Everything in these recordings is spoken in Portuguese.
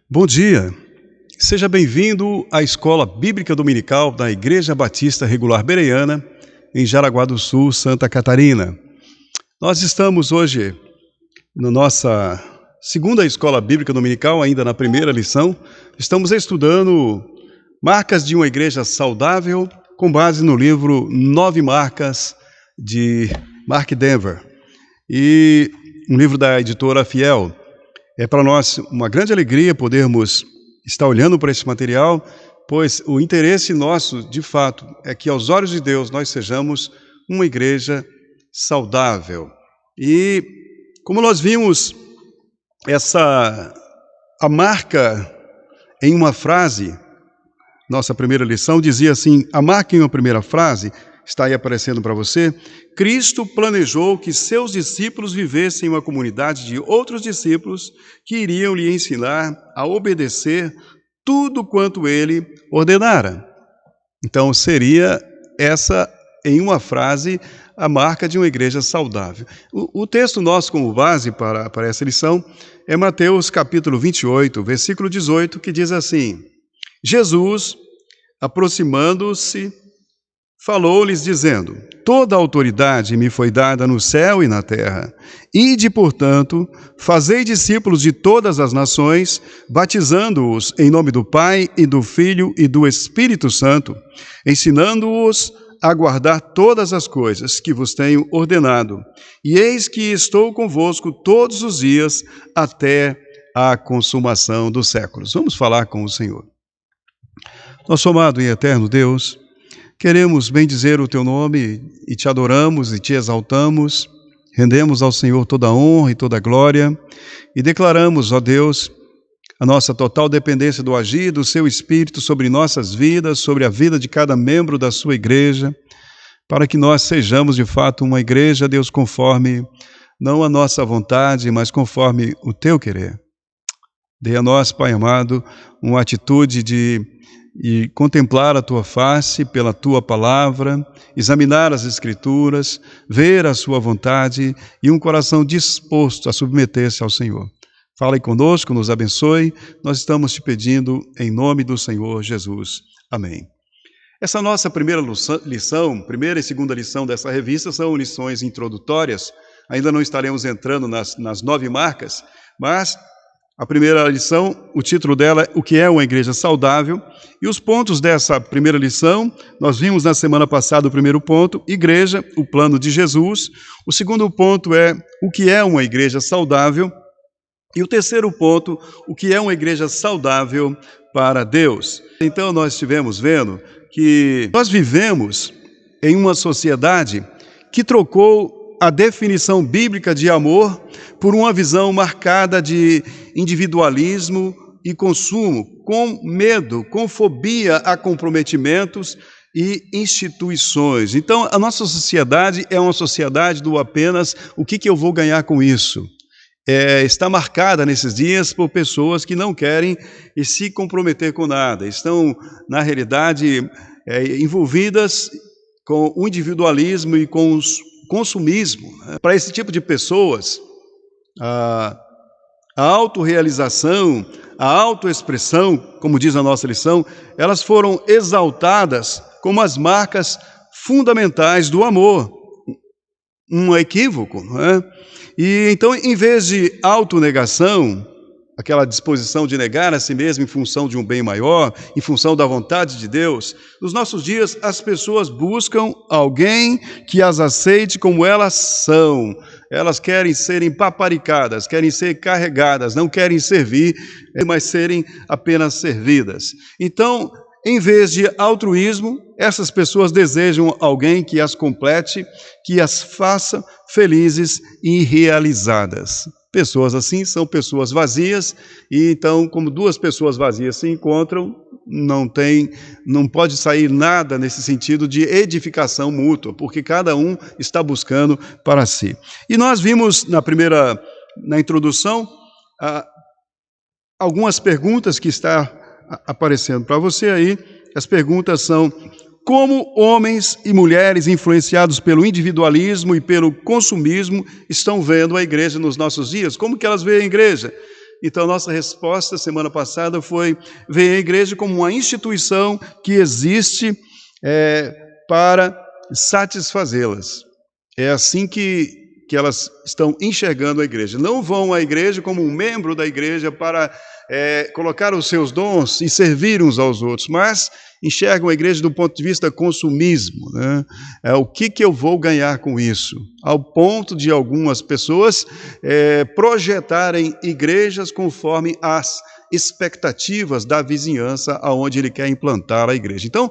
Bom dia, seja bem-vindo à Escola Bíblica Dominical da Igreja Batista Regular Bereana, em Jaraguá do Sul, Santa Catarina. Nós estamos hoje na nossa segunda Escola Bíblica Dominical, ainda na primeira lição. Estamos estudando marcas de uma igreja saudável, com base no livro 9 Marcas, de Mark Dever, e um livro da editora Fiel. É para nós uma grande alegria podermos estar olhando para esse material, pois o interesse nosso, de fato, é que aos olhos de Deus nós sejamos uma igreja saudável. E como nós vimos a marca em uma frase, nossa primeira lição dizia assim, a marca em uma primeira frase, está aí aparecendo para você, Cristo planejou que seus discípulos vivessem em uma comunidade de outros discípulos que iriam lhe ensinar a obedecer tudo quanto ele ordenara. Então, seria essa, em uma frase, a marca de uma igreja saudável. O texto nosso como base para essa lição é Mateus capítulo 28, versículo 18, que diz assim, Jesus, aproximando-se, falou-lhes dizendo, toda a autoridade me foi dada no céu e na terra. Ide, portanto, fazei discípulos de todas as nações, batizando-os em nome do Pai e do Filho e do Espírito Santo, ensinando-os a guardar todas as coisas que vos tenho ordenado. E eis que estou convosco todos os dias até a consumação dos séculos. Vamos falar com o Senhor. Nosso amado e eterno Deus, queremos bendizer o Teu nome e Te adoramos e Te exaltamos, rendemos ao Senhor toda a honra e toda a glória e declaramos, ó Deus, a nossa total dependência do agir do Seu Espírito sobre nossas vidas, sobre a vida de cada membro da Sua igreja, para que nós sejamos de fato uma igreja, Deus, conforme não a nossa vontade, mas conforme o Teu querer. Dê a nós, Pai amado, uma atitude de contemplar a Tua face pela Tua palavra, examinar as Escrituras, ver a Sua vontade e um coração disposto a submeter-se ao Senhor. Fala aí conosco, nos abençoe, nós estamos Te pedindo em nome do Senhor Jesus. Amém. Essa nossa primeira lição, primeira e segunda lição dessa revista são lições introdutórias, ainda não estaremos entrando nas 9 marcas, mas a primeira lição, o título dela é O que é uma igreja saudável? E os pontos dessa primeira lição, nós vimos na semana passada o primeiro ponto, igreja, o plano de Jesus. O segundo ponto é o que é uma igreja saudável? E o terceiro ponto, o que é uma igreja saudável para Deus? Então nós estivemos vendo que nós vivemos em uma sociedade que trocou a definição bíblica de amor por uma visão marcada de individualismo e consumo, com medo, com fobia a comprometimentos e instituições. Então, a nossa sociedade é uma sociedade do apenas o que eu vou ganhar com isso. Está marcada nesses dias por pessoas que não querem se comprometer com nada, estão, na realidade, envolvidas com o individualismo e com os consumismo. Para esse tipo de pessoas, a autorrealização, a autoexpressão, como diz a nossa lição, elas foram exaltadas como as marcas fundamentais do amor. Um equívoco, não é? E então, em vez de autonegação, aquela disposição de negar a si mesmo em função de um bem maior, em função da vontade de Deus, nos nossos dias as pessoas buscam alguém que as aceite como elas são. Elas querem serem paparicadas, querem ser carregadas, não querem servir, mas serem apenas servidas. Então, em vez de altruísmo, essas pessoas desejam alguém que as complete, que as faça felizes e realizadas. Pessoas assim são pessoas vazias, e então, como duas pessoas vazias se encontram, não pode sair nada nesse sentido de edificação mútua, porque cada um está buscando para si. E nós vimos na introdução, algumas perguntas que está aparecendo para você aí. As perguntas são: como homens e mulheres influenciados pelo individualismo e pelo consumismo estão vendo a igreja nos nossos dias? Como que elas veem a igreja? Então, nossa resposta semana passada foi ver a igreja como uma instituição que existe para satisfazê-las. É assim que elas estão enxergando a igreja. Não vão à igreja como um membro da igreja para colocar os seus dons e servir uns aos outros, mas enxergam a igreja do ponto de vista consumismo, né? O que eu vou ganhar com isso? Ao ponto de algumas pessoas projetarem igrejas conforme as expectativas da vizinhança aonde ele quer implantar a igreja. Então,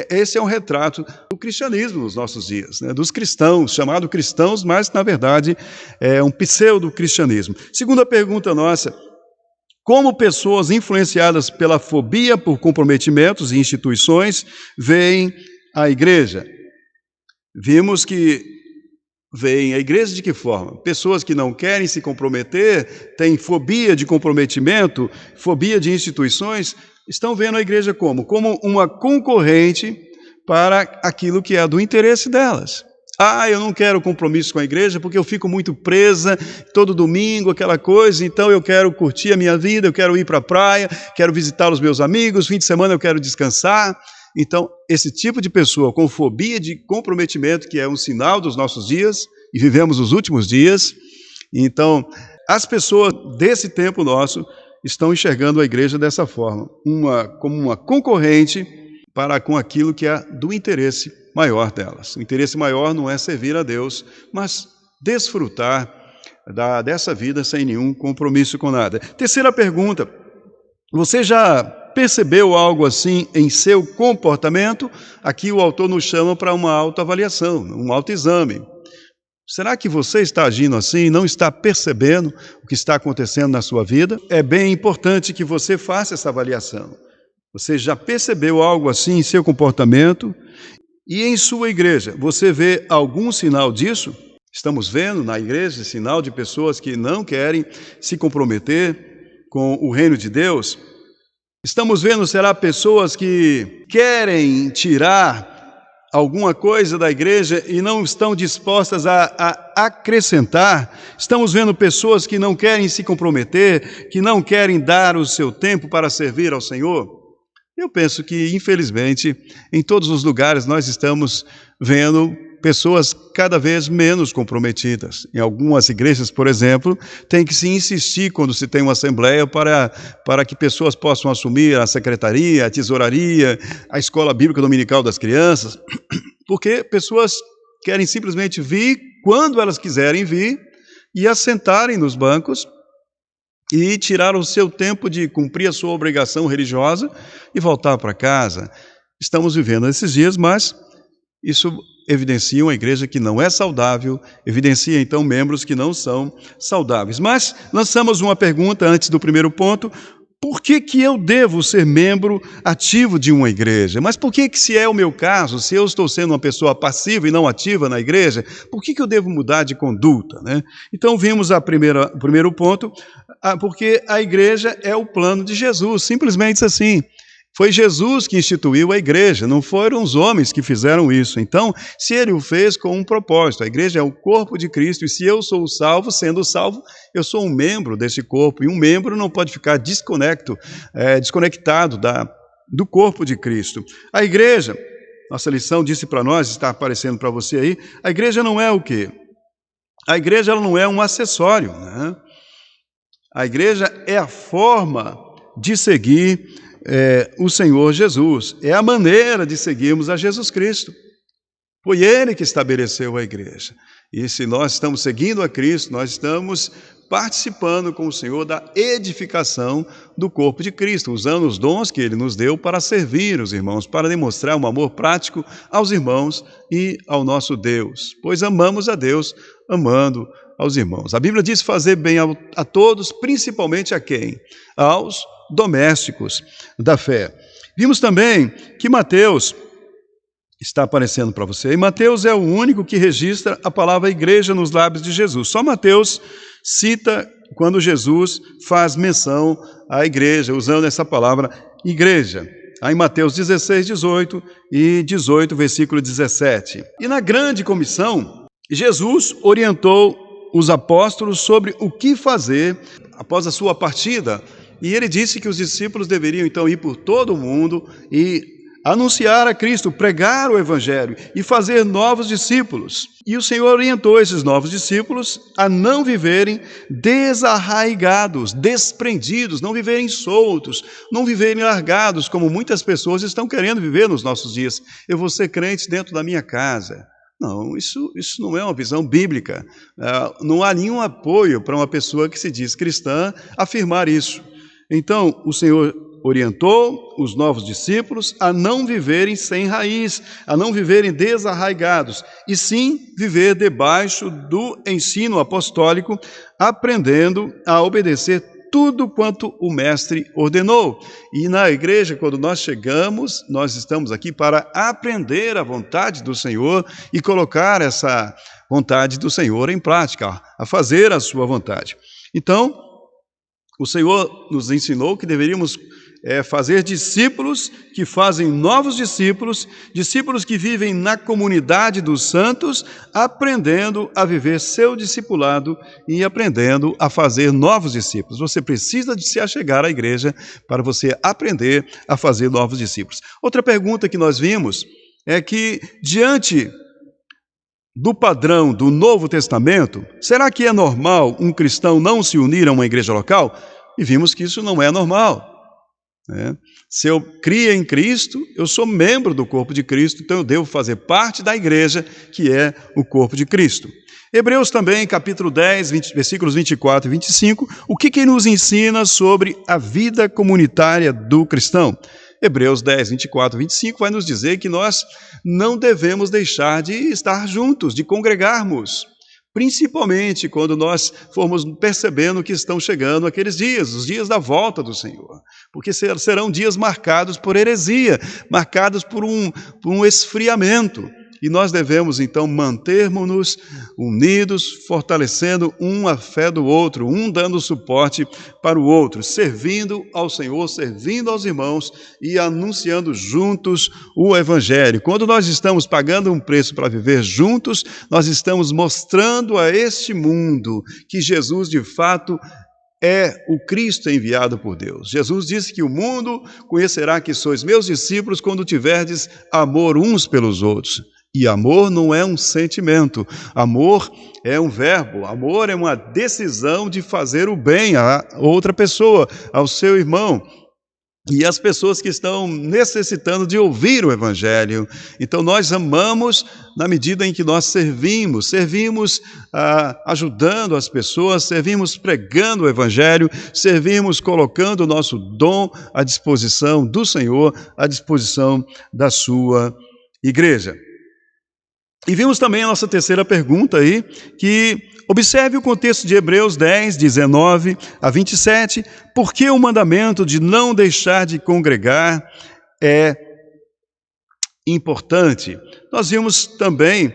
esse é um retrato do cristianismo nos nossos dias, né? Dos cristãos, chamados cristãos, mas na verdade é um pseudo-cristianismo. Segunda pergunta nossa: como pessoas influenciadas pela fobia por comprometimentos e instituições veem a igreja? Vimos que veem a igreja de que forma? Pessoas que não querem se comprometer, têm fobia de comprometimento, fobia de instituições, estão vendo a igreja como? Como uma concorrente para aquilo que é do interesse delas. Eu não quero compromisso com a igreja porque eu fico muito presa todo domingo, aquela coisa, então eu quero curtir a minha vida, eu quero ir para a praia, quero visitar os meus amigos, fim de semana eu quero descansar. Então, esse tipo de pessoa com fobia de comprometimento, que é um sinal dos nossos dias, e vivemos os últimos dias, então, as pessoas desse tempo nosso estão enxergando a igreja dessa forma, como uma concorrente para com aquilo que é do interesse maior delas. O interesse maior não é servir a Deus, mas desfrutar dessa vida sem nenhum compromisso com nada. Terceira pergunta: você já percebeu algo assim em seu comportamento? Aqui o autor nos chama para uma autoavaliação, um autoexame. Será que você está agindo assim, não está percebendo o que está acontecendo na sua vida? É bem importante que você faça essa avaliação. Você já percebeu algo assim em seu comportamento? E em sua igreja, você vê algum sinal disso? Estamos vendo na igreja sinal de pessoas que não querem se comprometer com o reino de Deus? Estamos vendo, será, pessoas que querem tirar alguma coisa da igreja e não estão dispostas a acrescentar? Estamos vendo pessoas que não querem se comprometer, que não querem dar o seu tempo para servir ao Senhor? Eu penso que, infelizmente, em todos os lugares nós estamos vendo pessoas cada vez menos comprometidas. Em algumas igrejas, por exemplo, tem que se insistir quando se tem uma assembleia para que pessoas possam assumir a secretaria, a tesouraria, a escola bíblica dominical das crianças, porque pessoas querem simplesmente vir quando elas quiserem vir e assentarem nos bancos e tirar o seu tempo de cumprir a sua obrigação religiosa e voltar para casa. Estamos vivendo esses dias, mas isso evidencia uma igreja que não é saudável, evidencia então membros que não são saudáveis. Mas lançamos uma pergunta antes do primeiro ponto: por que eu devo ser membro ativo de uma igreja? Mas por que se é o meu caso, se eu estou sendo uma pessoa passiva e não ativa na igreja, por que eu devo mudar de conduta, né? Então vimos o primeiro ponto, porque a igreja é o plano de Jesus, simplesmente assim. Foi Jesus que instituiu a igreja, não foram os homens que fizeram isso. Então, se ele o fez com um propósito, a igreja é o corpo de Cristo, e se eu sou salvo, sendo salvo, eu sou um membro desse corpo, e um membro não pode ficar desconectado do corpo de Cristo. A igreja, nossa lição disse para nós, está aparecendo para você aí, a igreja não é o quê? A igreja ela não é um acessório, né? A igreja é a forma de seguir o Senhor Jesus, é a maneira de seguirmos a Jesus Cristo. Foi Ele que estabeleceu a igreja. E se nós estamos seguindo a Cristo, nós estamos participando com o Senhor da edificação do corpo de Cristo, usando os dons que Ele nos deu para servir os irmãos, para demonstrar um amor prático aos irmãos e ao nosso Deus, pois amamos a Deus amando aos irmãos. A Bíblia diz fazer bem a todos, principalmente a quem? Aos domésticos da fé. Vimos também que Mateus está aparecendo para você, e Mateus é o único que registra a palavra igreja nos lábios de Jesus. Só Mateus cita quando Jesus faz menção à igreja, usando essa palavra igreja. Aí em Mateus 16, 18 e 18, versículo 17. E na grande comissão, Jesus orientou os apóstolos sobre o que fazer após a sua partida. E ele disse que os discípulos deveriam então ir por todo o mundo e anunciar a Cristo, pregar o Evangelho e fazer novos discípulos. E o Senhor orientou esses novos discípulos a não viverem desarraigados, desprendidos, não viverem soltos, não viverem largados, como muitas pessoas estão querendo viver nos nossos dias. Eu vou ser crente dentro da minha casa. Não, isso não é uma visão bíblica. Não há nenhum apoio para uma pessoa que se diz cristã afirmar isso. Então, o Senhor orientou os novos discípulos a não viverem sem raiz, a não viverem desarraigados, e sim viver debaixo do ensino apostólico, aprendendo a obedecer tudo quanto o Mestre ordenou. E na igreja, quando nós chegamos, nós estamos aqui para aprender a vontade do Senhor e colocar essa vontade do Senhor em prática, a fazer a sua vontade. Então, o Senhor nos ensinou que deveríamos fazer discípulos que fazem novos discípulos, discípulos que vivem na comunidade dos santos, aprendendo a viver seu discipulado e aprendendo a fazer novos discípulos. Você precisa de se achegar à igreja para você aprender a fazer novos discípulos. Outra pergunta que nós vimos é que, diante do padrão do Novo Testamento, será que é normal um cristão não se unir a uma igreja local? E vimos que isso não é normal. Se eu crio em Cristo, eu sou membro do corpo de Cristo, então eu devo fazer parte da igreja, que é o corpo de Cristo. Hebreus também, capítulo 10, versículos 24 e 25, o que nos ensina sobre a vida comunitária do cristão? Hebreus 10, 24 e 25 vai nos dizer que nós não devemos deixar de estar juntos, de congregarmos, principalmente quando nós formos percebendo que estão chegando aqueles dias, os dias da volta do Senhor, porque serão dias marcados por heresia, marcados por um esfriamento, e nós devemos então mantermos-nos unidos, fortalecendo um a fé do outro, um dando suporte para o outro, servindo ao Senhor, servindo aos irmãos e anunciando juntos o Evangelho. Quando nós estamos pagando um preço para viver juntos, nós estamos mostrando a este mundo que Jesus de fato é o Cristo enviado por Deus. Jesus disse que o mundo conhecerá que sois meus discípulos quando tiverdes amor uns pelos outros. E amor não é um sentimento, amor é um verbo, amor é uma decisão de fazer o bem a outra pessoa, ao seu irmão. E as pessoas que estão necessitando de ouvir o Evangelho. Então nós amamos na medida em que nós servimos ajudando as pessoas, servimos pregando o Evangelho, servimos colocando o nosso dom à disposição do Senhor, à disposição da sua igreja. E vimos também a nossa terceira pergunta aí, que observe o contexto de Hebreus 10, 19 a 27, por que o mandamento de não deixar de congregar é importante. Nós vimos também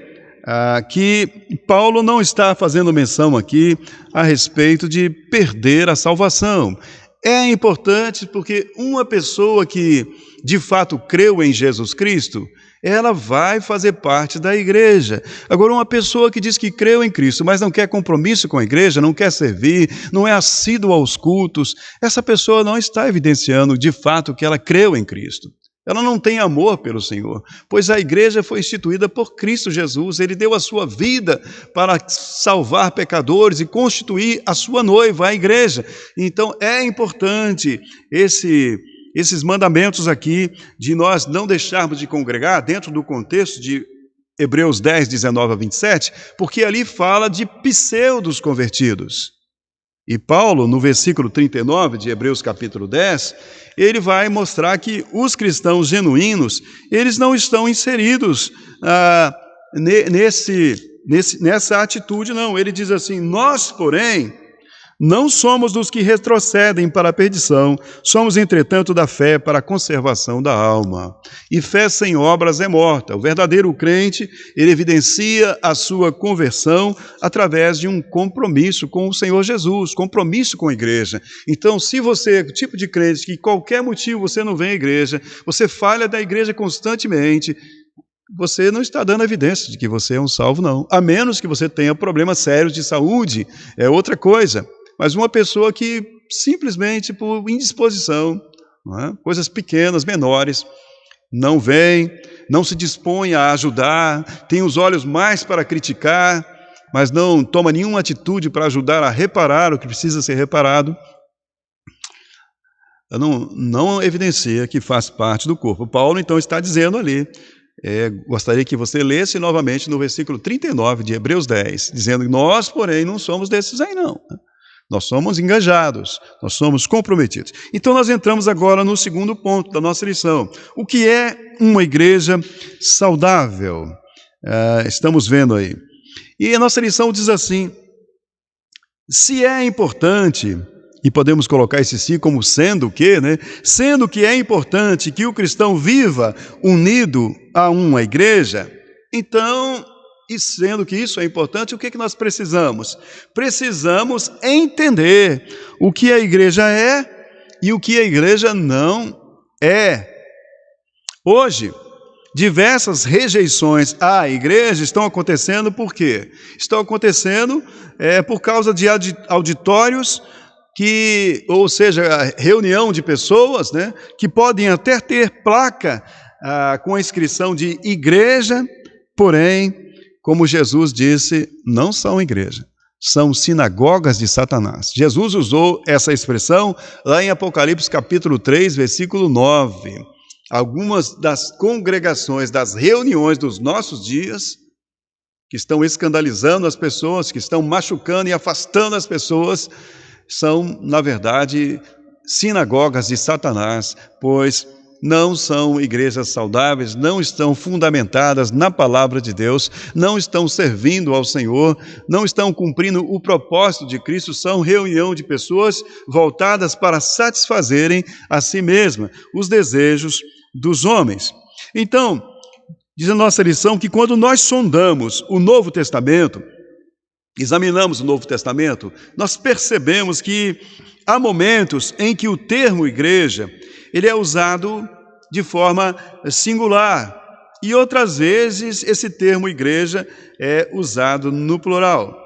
que Paulo não está fazendo menção aqui a respeito de perder a salvação. É importante porque uma pessoa que de fato creu em Jesus Cristo, ela vai fazer parte da igreja. Agora, uma pessoa que diz que creu em Cristo, mas não quer compromisso com a igreja, não quer servir, não é assíduo aos cultos, essa pessoa não está evidenciando de fato que ela creu em Cristo. Ela não tem amor pelo Senhor, pois a igreja foi instituída por Cristo Jesus. Ele deu a sua vida para salvar pecadores e constituir a sua noiva, a igreja. Então, é importante esses mandamentos aqui de nós não deixarmos de congregar dentro do contexto de Hebreus 10, 19 a 27, porque ali fala de pseudos convertidos. E Paulo, no versículo 39 de Hebreus capítulo 10, ele vai mostrar que os cristãos genuínos, eles não estão inseridos nessa atitude, não. Ele diz assim, nós, porém, não somos dos que retrocedem para a perdição, somos, entretanto, da fé para a conservação da alma. E fé sem obras é morta. O verdadeiro crente, ele evidencia a sua conversão através de um compromisso com o Senhor Jesus, compromisso com a igreja. Então, se você é o tipo de crente que qualquer motivo você não vem à igreja, você falha da igreja constantemente, você não está dando evidência de que você é um salvo, não. A menos que você tenha problemas sérios de saúde, é outra coisa. Mas uma pessoa que simplesmente por indisposição, não é? Coisas pequenas, menores, não vem, não se dispõe a ajudar, tem os olhos mais para criticar, mas não toma nenhuma atitude para ajudar a reparar o que precisa ser reparado, não evidencia que faz parte do corpo. Paulo, então, está dizendo ali, gostaria que você lesse novamente no versículo 39 de Hebreus 10, dizendo que nós, porém, não somos desses aí, não. Nós somos engajados, nós somos comprometidos. Então, nós entramos agora no segundo ponto da nossa lição. O que é uma igreja saudável? Estamos vendo aí. E a nossa lição diz assim, se é importante, e podemos colocar esse si como sendo o quê, né? Sendo que é importante que o cristão viva unido a uma igreja, então, e sendo que isso é importante, o que nós precisamos? Precisamos entender o que a igreja é e o que a igreja não é. Hoje, diversas rejeições à igreja estão acontecendo por quê? Estão acontecendo por causa de auditórios, ou seja, reunião de pessoas, né, que podem até ter placa com a inscrição de igreja, porém, como Jesus disse, não são igreja, são sinagogas de Satanás. Jesus usou essa expressão lá em Apocalipse capítulo 3, versículo 9. Algumas das congregações, das reuniões dos nossos dias, que estão escandalizando as pessoas, que estão machucando e afastando as pessoas, são, na verdade, sinagogas de Satanás, pois não são igrejas saudáveis, não estão fundamentadas na palavra de Deus, não estão servindo ao Senhor, não estão cumprindo o propósito de Cristo, são reunião de pessoas voltadas para satisfazerem a si mesmas, os desejos dos homens. Então, diz a nossa lição que quando nós sondamos o Novo Testamento, examinamos o Novo Testamento, nós percebemos que há momentos em que o termo igreja, ele é usado de forma singular, e outras vezes esse termo igreja é usado no plural.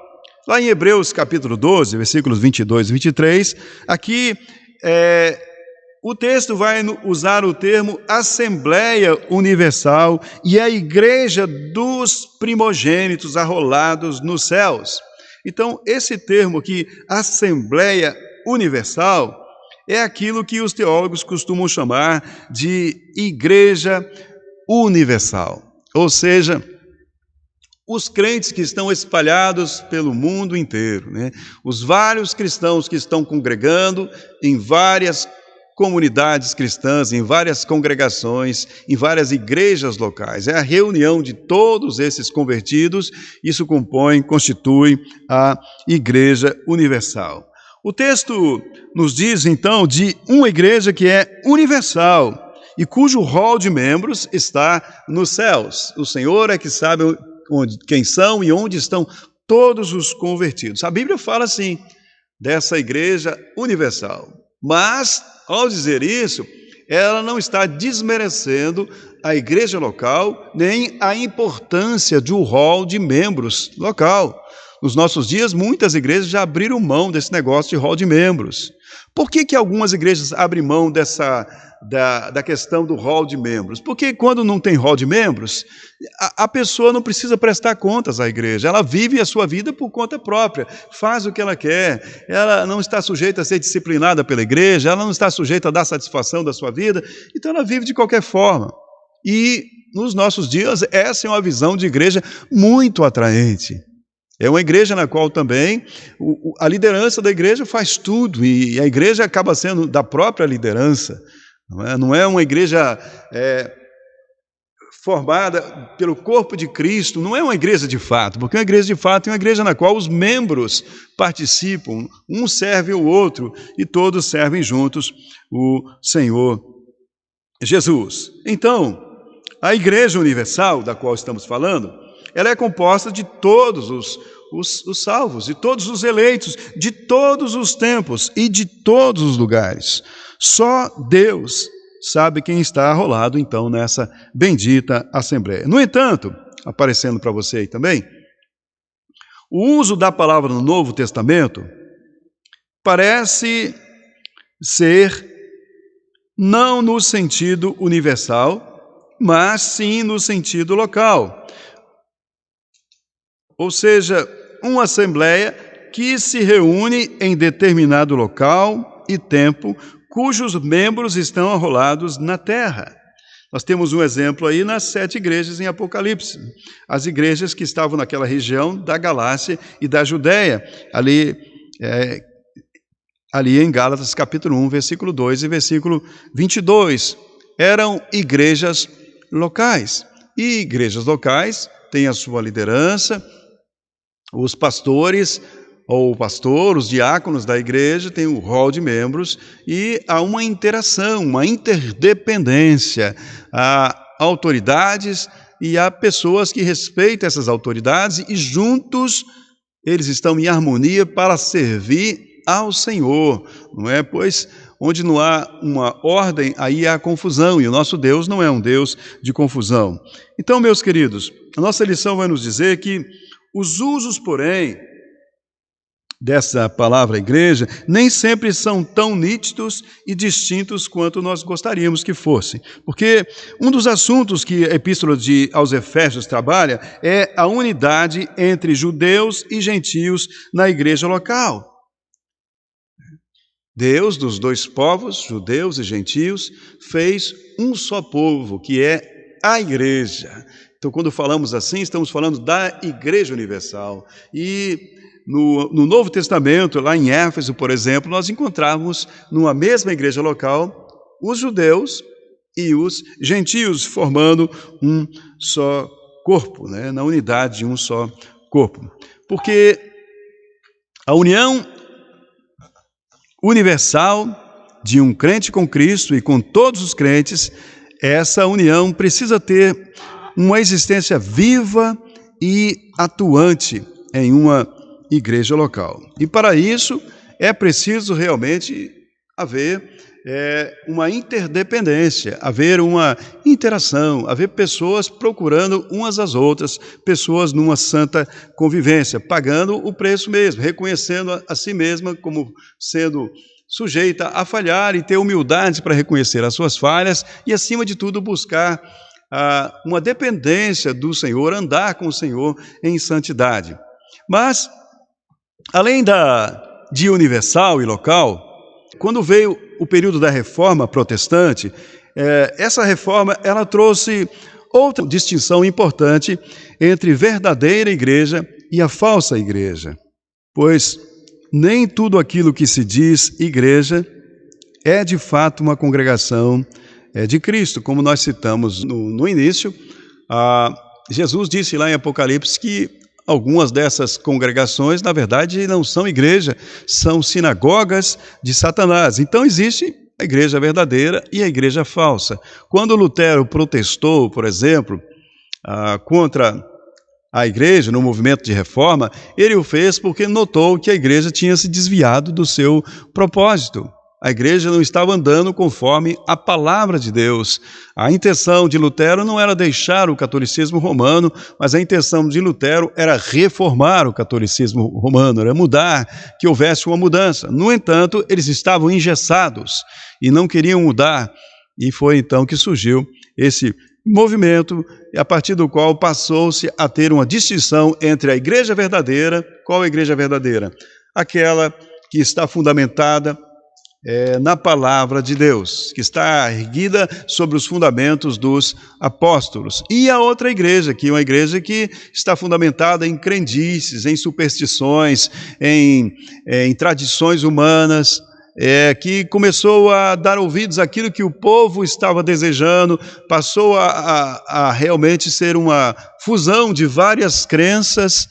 Lá em Hebreus capítulo 12, versículos 22 e 23, aqui o texto vai usar o termo Assembleia Universal e a igreja dos primogênitos arrolados nos céus. Então, esse termo aqui, Assembleia Universal, é aquilo que os teólogos costumam chamar de Igreja Universal. Ou seja, os crentes que estão espalhados pelo mundo inteiro, né? Os vários cristãos que estão congregando em várias comunidades cristãs, em várias congregações, em várias igrejas locais. É a reunião de todos esses convertidos, isso constitui a Igreja Universal. O texto nos diz, então, de uma igreja que é universal e cujo rol de membros está nos céus. O Senhor é que sabe quem são e onde estão todos os convertidos. A Bíblia fala assim, dessa igreja universal. Mas, ao dizer isso, ela não está desmerecendo a igreja local, nem a importância do rol de membros local. Nos nossos dias, muitas igrejas já abriram mão desse negócio de rol de membros. Por que algumas igrejas abrem mão da questão do rol de membros? Porque quando não tem rol de membros, a pessoa não precisa prestar contas à igreja. Ela vive a sua vida por conta própria, faz o que ela quer. Ela não está sujeita a ser disciplinada pela igreja, ela não está sujeita a dar satisfação da sua vida, então ela vive de qualquer forma. E nos nossos dias, essa é uma visão de igreja muito atraente. É uma igreja na qual também a liderança da igreja faz tudo, e a igreja acaba sendo da própria liderança. Não é uma igreja formada pelo corpo de Cristo, não é uma igreja de fato, porque uma igreja de fato é uma igreja na qual os membros participam, um serve o outro, e todos servem juntos o Senhor Jesus. Então, a Igreja Universal, da qual estamos falando, ela é composta de todos os salvos, de todos os eleitos, de todos os tempos e de todos os lugares. Só Deus sabe quem está arrolado, então, nessa bendita Assembleia. No entanto, aparecendo para você aí também, o uso da palavra no Novo Testamento parece ser não no sentido universal, mas sim no sentido local. Ou seja, uma assembleia que se reúne em determinado local e tempo, cujos membros estão arrolados na terra. Nós temos um exemplo aí nas 7 igrejas em Apocalipse. As igrejas que estavam naquela região da Galácia e da Judéia, ali em Gálatas capítulo 1, versículo 2 e versículo 22. Eram igrejas locais. E igrejas locais têm a sua liderança, os pastores, ou o pastor, os diáconos da igreja têm o rol de membros e há uma interação, uma interdependência. Há autoridades e há pessoas que respeitam essas autoridades e juntos eles estão em harmonia para servir ao Senhor, não é? Pois onde não há uma ordem, aí há confusão, e o nosso Deus não é um Deus de confusão. Então, meus queridos, a nossa lição vai nos dizer que os usos, porém, dessa palavra igreja, nem sempre são tão nítidos e distintos quanto nós gostaríamos que fossem. Porque um dos assuntos que a Epístola aos Efésios trabalha é a unidade entre judeus e gentios na igreja local. Deus, dos 2 povos, judeus e gentios, fez um só povo, que é a igreja. Então, quando falamos assim, estamos falando da Igreja Universal. E no Novo Testamento, lá em Éfeso, por exemplo, nós encontramos numa mesma igreja local os judeus e os gentios formando um só corpo, né? Na unidade de um só corpo. Porque a união universal de um crente com Cristo e com todos os crentes, essa união precisa ter uma existência viva e atuante em uma igreja local. E para isso é preciso realmente haver uma interdependência, haver uma interação, haver pessoas procurando umas às outras, pessoas numa santa convivência, pagando o preço mesmo, reconhecendo a si mesma como sendo sujeita a falhar e ter humildade para reconhecer as suas falhas e, acima de tudo, buscar uma dependência do Senhor, andar com o Senhor em santidade. Mas, além de universal e local, quando veio o período da Reforma Protestante, essa reforma ela trouxe outra distinção importante entre verdadeira igreja e a falsa igreja, pois nem tudo aquilo que se diz igreja é de fato uma congregação de Cristo, como nós citamos no início. Jesus disse lá em Apocalipse que algumas dessas congregações, na verdade, não são igreja, são sinagogas de Satanás. Então existe a igreja verdadeira e a igreja falsa. Quando Lutero protestou, por exemplo, contra a igreja no movimento de reforma, ele o fez porque notou que a igreja tinha se desviado do seu propósito. A igreja não estava andando conforme a palavra de Deus. A intenção de Lutero não era deixar o catolicismo romano, mas a intenção de Lutero era reformar o catolicismo romano, era mudar, que houvesse uma mudança. No entanto, eles estavam engessados e não queriam mudar. E foi então que surgiu esse movimento, a partir do qual passou-se a ter uma distinção entre a igreja verdadeira. Qual é a igreja verdadeira? Aquela que está fundamentada na palavra de Deus, que está erguida sobre os fundamentos dos apóstolos. E a outra igreja, que é uma igreja que está fundamentada em crendices, em superstições, em tradições humanas, que começou a dar ouvidos àquilo que o povo estava desejando, passou a realmente ser uma fusão de várias crenças,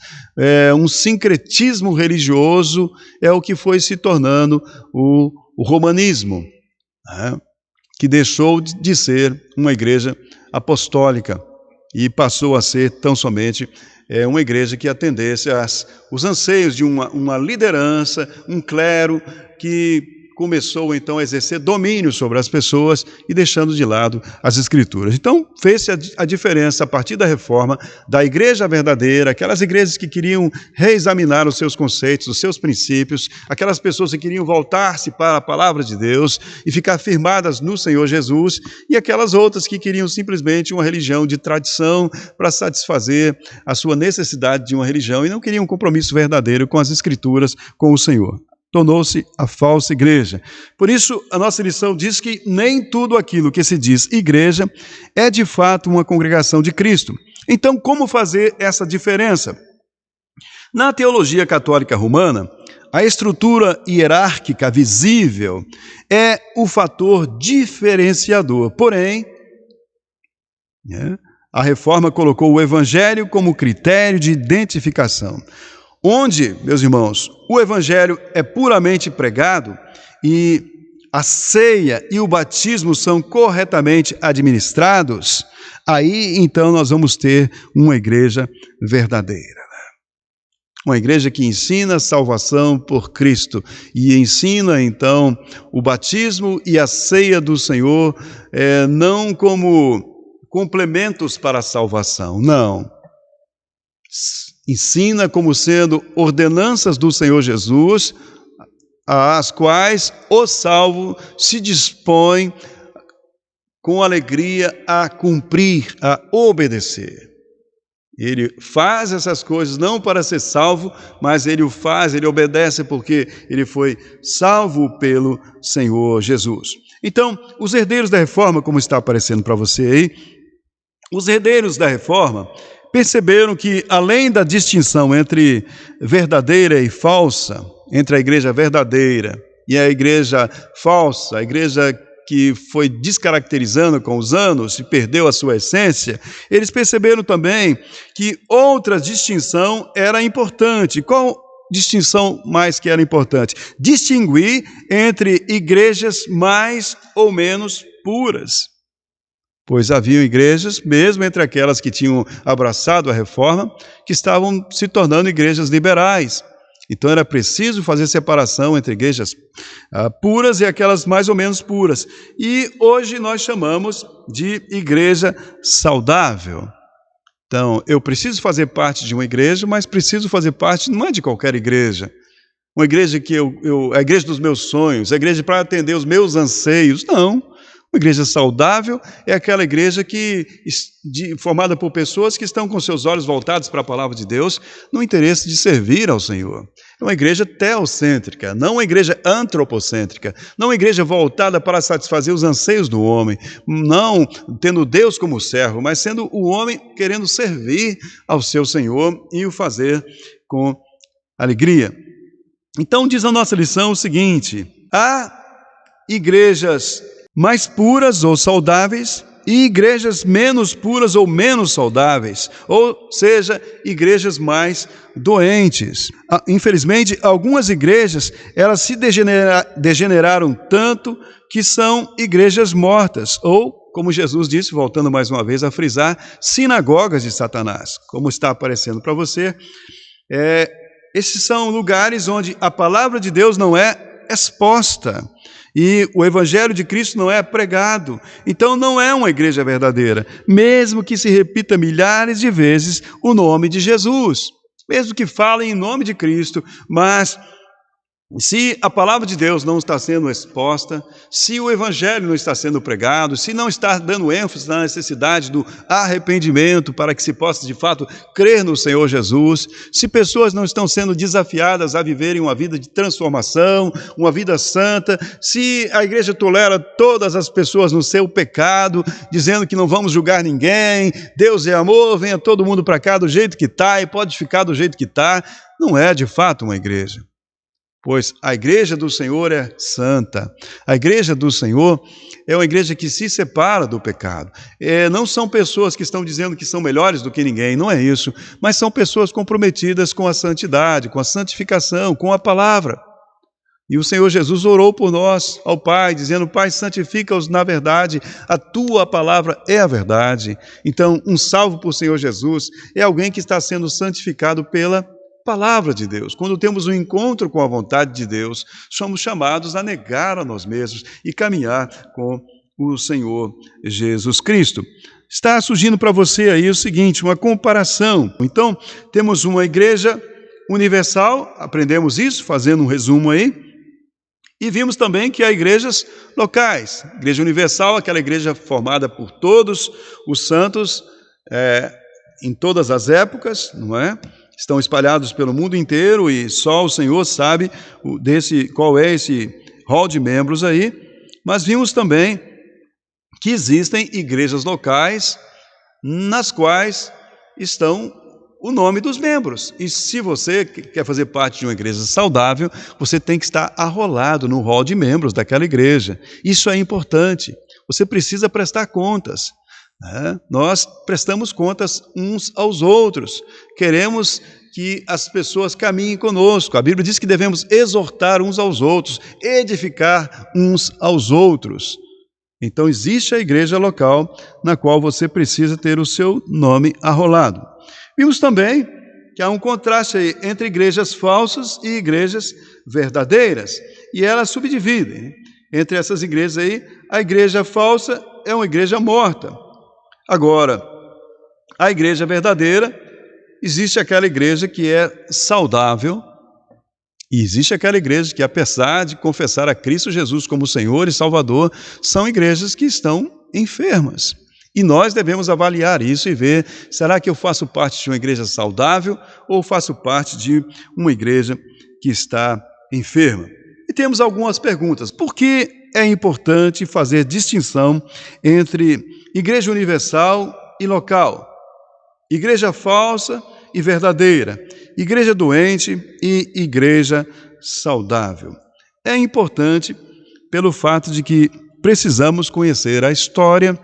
um sincretismo religioso, é o que foi se tornando o romanismo, né, que deixou de ser uma igreja apostólica e passou a ser tão somente uma igreja que atendesse os anseios de uma liderança, um clero que começou então a exercer domínio sobre as pessoas e deixando de lado as Escrituras. Então fez-se a diferença a partir da reforma da igreja verdadeira, aquelas igrejas que queriam reexaminar os seus conceitos, os seus princípios, aquelas pessoas que queriam voltar-se para a palavra de Deus e ficar firmadas no Senhor Jesus, e aquelas outras que queriam simplesmente uma religião de tradição para satisfazer a sua necessidade de uma religião e não queriam um compromisso verdadeiro com as Escrituras, com o Senhor. Tornou-se a falsa igreja. Por isso, a nossa lição diz que nem tudo aquilo que se diz igreja é de fato uma congregação de Cristo. Então, como fazer essa diferença? Na teologia católica romana, a estrutura hierárquica visível é o fator diferenciador. Porém, a reforma colocou o evangelho como critério de identificação. Onde, meus irmãos, o evangelho é puramente pregado e a ceia e o batismo são corretamente administrados, aí então nós vamos ter uma igreja verdadeira. Uma igreja que ensina a salvação por Cristo e ensina então o batismo e a ceia do Senhor não como complementos para a salvação, não. Ensina como sendo ordenanças do Senhor Jesus, às quais o salvo se dispõe com alegria a cumprir, a obedecer. Ele faz essas coisas não para ser salvo, mas ele o faz, ele obedece porque ele foi salvo pelo Senhor Jesus. Então, os herdeiros da reforma, como está aparecendo para você aí, os herdeiros da reforma perceberam que, além da distinção entre verdadeira e falsa, entre a igreja verdadeira e a igreja falsa, a igreja que foi descaracterizando com os anos e perdeu a sua essência, eles perceberam também que outra distinção era importante. Qual distinção mais que era importante? Distinguir entre igrejas mais ou menos puras. Pois haviam igrejas, mesmo entre aquelas que tinham abraçado a reforma, que estavam se tornando igrejas liberais. Então era preciso fazer separação entre igrejas puras e aquelas mais ou menos puras. E hoje nós chamamos de igreja saudável. Então, eu preciso fazer parte de uma igreja, mas preciso fazer parte, não é de qualquer igreja. Uma igreja que a igreja dos meus sonhos, a igreja para atender os meus anseios, não. Uma igreja saudável é aquela igreja formada por pessoas que estão com seus olhos voltados para a palavra de Deus, no interesse de servir ao Senhor. É uma igreja teocêntrica, não uma igreja antropocêntrica, não uma igreja voltada para satisfazer os anseios do homem, não tendo Deus como servo, mas sendo o homem querendo servir ao seu Senhor e o fazer com alegria. Então diz a nossa lição o seguinte: há igrejas mais puras ou saudáveis e igrejas menos puras ou menos saudáveis, ou seja, igrejas mais doentes. Infelizmente, algumas igrejas, elas se degeneraram tanto que são igrejas mortas, ou, como Jesus disse, voltando mais uma vez a frisar, sinagogas de Satanás, como está aparecendo para você. Esses são lugares onde a palavra de Deus não é exposta. E o evangelho de Cristo não é pregado. Então não é uma igreja verdadeira, mesmo que se repita milhares de vezes o nome de Jesus, mesmo que falem em nome de Cristo, mas se a palavra de Deus não está sendo exposta, se o evangelho não está sendo pregado, se não está dando ênfase na necessidade do arrependimento para que se possa de fato crer no Senhor Jesus, se pessoas não estão sendo desafiadas a viverem uma vida de transformação, uma vida santa, se a igreja tolera todas as pessoas no seu pecado, dizendo que não vamos julgar ninguém, Deus é amor, venha todo mundo para cá do jeito que está e pode ficar do jeito que está, não é de fato uma igreja. Pois a igreja do Senhor é santa. A igreja do Senhor é uma igreja que se separa do pecado. Não são pessoas que estão dizendo que são melhores do que ninguém, não é isso. Mas são pessoas comprometidas com a santidade, com a santificação, com a palavra. E o Senhor Jesus orou por nós ao Pai, dizendo: Pai, santifica-os na verdade, a tua palavra é a verdade. Então, um salvo por Senhor Jesus é alguém que está sendo santificado pela palavra de Deus. Quando temos um encontro com a vontade de Deus, somos chamados a negar a nós mesmos e caminhar com o Senhor Jesus Cristo. Está surgindo para você aí o seguinte, uma comparação. Então, temos uma igreja universal, aprendemos isso, fazendo um resumo aí, e vimos também que há igrejas locais. Igreja universal, aquela igreja formada por todos os santos, em todas as épocas, não é? Estão espalhados pelo mundo inteiro e só o Senhor sabe qual é esse rol de membros aí. Mas vimos também que existem igrejas locais nas quais estão o nome dos membros. E se você quer fazer parte de uma igreja saudável, você tem que estar arrolado no rol de membros daquela igreja. Isso é importante. Você precisa prestar contas. Nós prestamos contas uns aos outros, queremos que as pessoas caminhem conosco. A Bíblia diz que devemos exortar uns aos outros, edificar uns aos outros. Então existe a igreja local na qual você precisa ter o seu nome arrolado. Vimos também que há um contraste aí entre igrejas falsas e igrejas verdadeiras, e elas subdividem. Entre essas igrejas aí, a igreja falsa é uma igreja morta. Agora, a igreja verdadeira, existe aquela igreja que é saudável, e existe aquela igreja que, apesar de confessar a Cristo Jesus como Senhor e Salvador, são igrejas que estão enfermas. E nós devemos avaliar isso e ver, será que eu faço parte de uma igreja saudável ou faço parte de uma igreja que está enferma? E temos algumas perguntas. Por que é importante fazer distinção entre igreja universal e local, igreja falsa e verdadeira, igreja doente e igreja saudável? É importante pelo fato de que precisamos conhecer a história,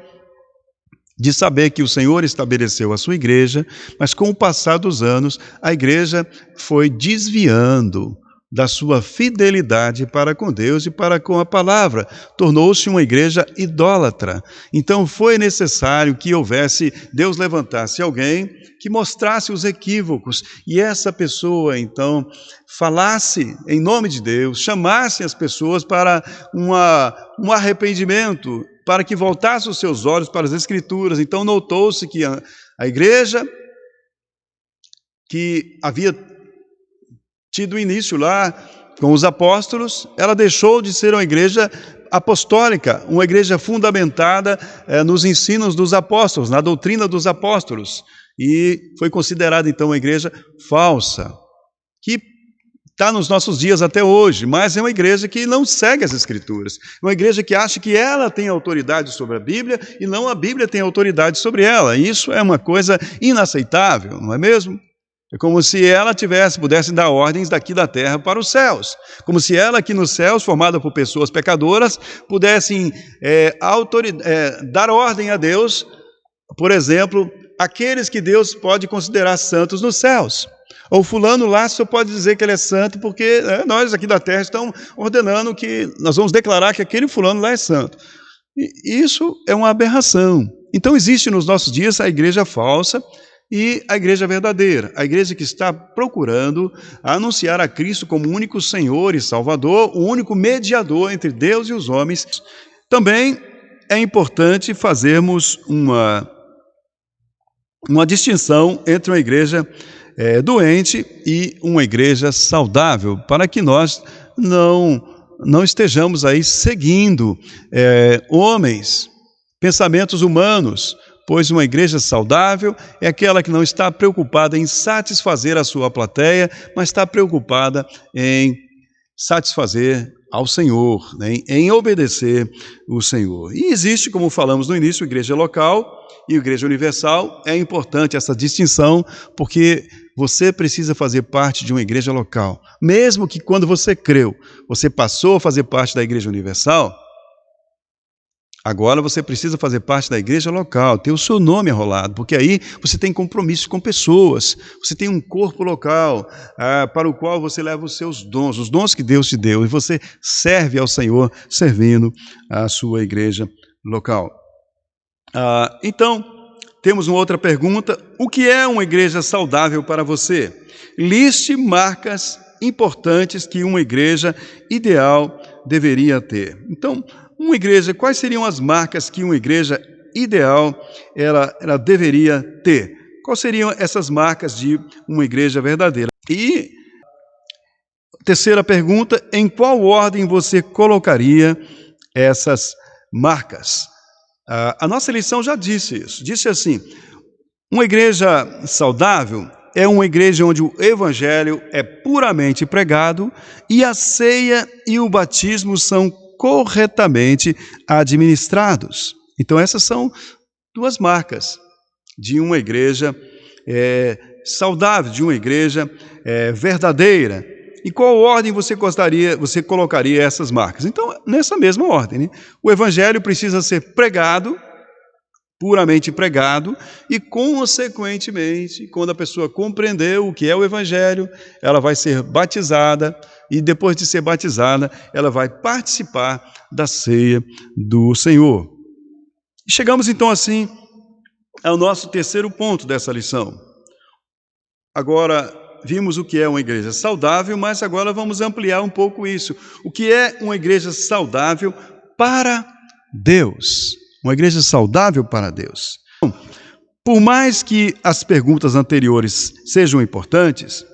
de saber que o Senhor estabeleceu a sua igreja, mas com o passar dos anos, a igreja foi desviando da sua fidelidade para com Deus e para com a palavra. Tornou-se uma igreja idólatra. Então foi necessário que Deus levantasse alguém que mostrasse os equívocos, e essa pessoa então falasse em nome de Deus, chamasse as pessoas para um arrependimento, para que voltassem os seus olhos para as Escrituras. Então notou-se que a igreja que havia tido início lá com os apóstolos, ela deixou de ser uma igreja apostólica, uma igreja fundamentada nos ensinos dos apóstolos, na doutrina dos apóstolos, e foi considerada então uma igreja falsa, que está nos nossos dias até hoje, mas é uma igreja que não segue as Escrituras, uma igreja que acha que ela tem autoridade sobre a Bíblia e não a Bíblia tem autoridade sobre ela. Isso é uma coisa inaceitável, não é mesmo? É como se ela pudesse dar ordens daqui da terra para os céus. Como se ela aqui nos céus, formada por pessoas pecadoras, pudessem dar ordem a Deus, por exemplo, aqueles que Deus pode considerar santos nos céus. Ou fulano lá só pode dizer que ele é santo porque nós aqui da terra estamos ordenando que nós vamos declarar que aquele fulano lá é santo. E isso é uma aberração. Então existe nos nossos dias a igreja falsa e a igreja verdadeira, a igreja que está procurando anunciar a Cristo como o único Senhor e Salvador, o único mediador entre Deus e os homens. Também é importante fazermos uma distinção entre uma igreja doente e uma igreja saudável, para que nós não estejamos aí seguindo homens, pensamentos humanos, pois uma igreja saudável é aquela que não está preocupada em satisfazer a sua plateia, mas está preocupada em satisfazer ao Senhor, né, em obedecer o Senhor. E existe, como falamos no início, igreja local e igreja universal. É importante essa distinção, porque você precisa fazer parte de uma igreja local. Mesmo que quando você creu, você passou a fazer parte da igreja universal, agora você precisa fazer parte da igreja local, ter o seu nome arrolado, porque aí você tem compromisso com pessoas, você tem um corpo local para o qual você leva os seus dons, os dons que Deus te deu, e você serve ao Senhor servindo a sua igreja local. Então, temos uma outra pergunta: o que é uma igreja saudável para você? Liste marcas importantes que uma igreja ideal deveria ter. Então, uma igreja, quais seriam as marcas que uma igreja ideal ela deveria ter? Quais seriam essas marcas de uma igreja verdadeira? E terceira pergunta: em qual ordem você colocaria essas marcas? A nossa lição já disse isso. Disse assim: uma igreja saudável é uma igreja onde o evangelho é puramente pregado e a ceia e o batismo são corretamente administrados. Então essas são duas marcas de uma igreja saudável, de uma igreja verdadeira. Em qual ordem você colocaria essas marcas? Então, nessa mesma ordem, né? O evangelho precisa ser pregado, puramente pregado, e consequentemente, quando a pessoa compreender o que é o evangelho, ela vai ser batizada, e depois de ser batizada, ela vai participar da ceia do Senhor. E chegamos então assim ao nosso terceiro ponto dessa lição. Agora, vimos o que é uma igreja saudável, mas agora vamos ampliar um pouco isso. O que é uma igreja saudável para Deus? Uma igreja saudável para Deus. Por mais que as perguntas anteriores sejam importantes,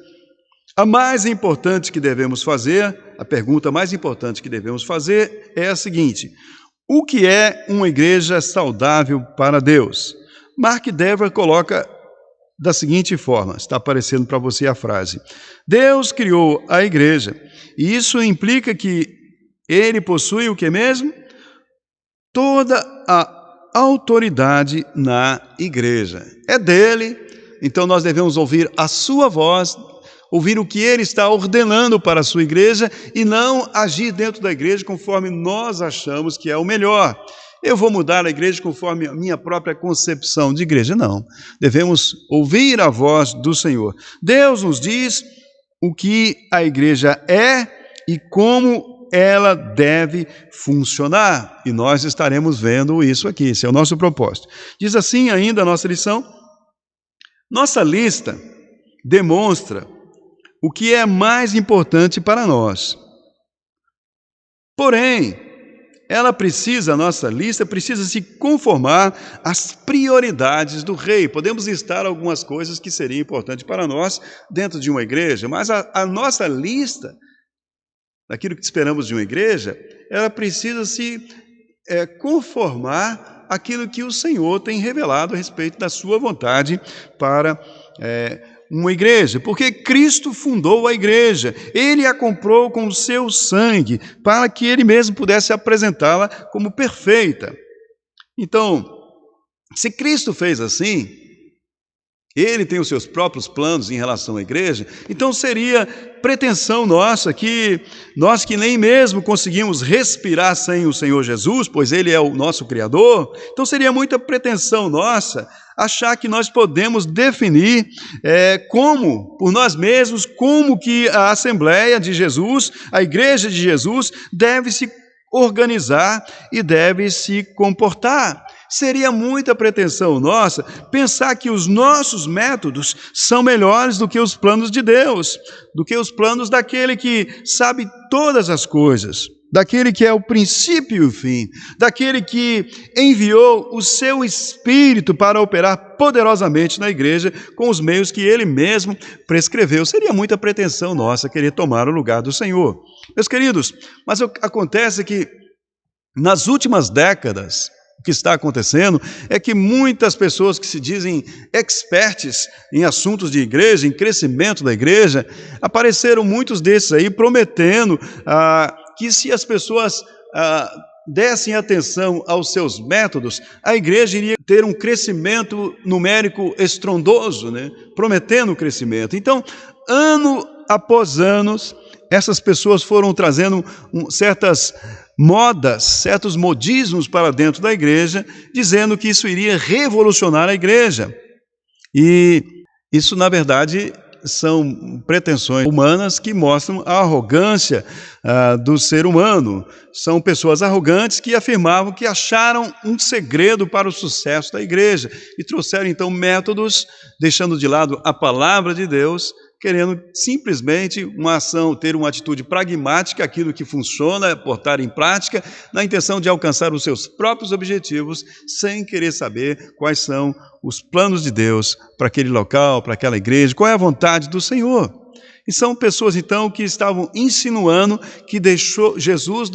a mais importante que devemos fazer, a pergunta mais importante que devemos fazer é a seguinte: o que é uma igreja saudável para Deus? Mark Dever coloca da seguinte forma, está aparecendo para você a frase: Deus criou a igreja, e isso implica que ele possui o que mesmo? Toda a autoridade na igreja. É dele, então nós devemos ouvir a sua voz, ouvir o que ele está ordenando para a sua igreja e não agir dentro da igreja conforme nós achamos que é o melhor. Eu vou mudar a igreja conforme a minha própria concepção de igreja. Não, devemos ouvir a voz do Senhor. Deus nos diz o que a igreja é e como ela deve funcionar. E nós estaremos vendo isso aqui, esse é o nosso propósito. Diz assim ainda a nossa lição: nossa lista demonstra o que é mais importante para nós. Porém, a nossa lista precisa se conformar às prioridades do rei. Podemos listar algumas coisas que seriam importantes para nós dentro de uma igreja, mas a nossa lista, daquilo que esperamos de uma igreja, ela precisa se conformar àquilo que o Senhor tem revelado a respeito da sua vontade para uma igreja, porque Cristo fundou a igreja, Ele a comprou com o seu sangue, para que Ele mesmo pudesse apresentá-la como perfeita. Então, se Cristo fez assim, Ele tem os seus próprios planos em relação à igreja, então seria pretensão nossa que nós que nem mesmo conseguimos respirar sem o Senhor Jesus, pois Ele é o nosso Criador, então seria muita pretensão nossa achar que nós podemos definir por nós mesmos, como que a Assembleia de Jesus, a Igreja de Jesus, deve se organizar e deve se comportar. Seria muita pretensão nossa pensar que os nossos métodos são melhores do que os planos de Deus, do que os planos daquele que sabe todas as coisas, daquele que é o princípio e o fim, daquele que enviou o seu Espírito para operar poderosamente na igreja com os meios que Ele mesmo prescreveu. Seria muita pretensão nossa querer tomar o lugar do Senhor. Meus queridos, mas acontece que nas últimas décadas, o que está acontecendo é que muitas pessoas que se dizem experts em assuntos de igreja, em crescimento da igreja, apareceram muitos desses aí prometendo que se as pessoas dessem atenção aos seus métodos, a igreja iria ter um crescimento numérico estrondoso, né? Prometendo o crescimento. Então, ano após ano, essas pessoas foram trazendo certas modas, certos modismos para dentro da igreja, dizendo que isso iria revolucionar a igreja. E isso, na verdade, são pretensões humanas que mostram a arrogância do ser humano. São pessoas arrogantes que afirmavam que acharam um segredo para o sucesso da igreja e trouxeram então métodos, deixando de lado a palavra de Deus, querendo simplesmente uma ação, ter uma atitude pragmática, aquilo que funciona, portar em prática, na intenção de alcançar os seus próprios objetivos, sem querer saber quais são os planos de Deus para aquele local, para aquela igreja, qual é a vontade do Senhor. E são pessoas, então, que estavam insinuando que Jesus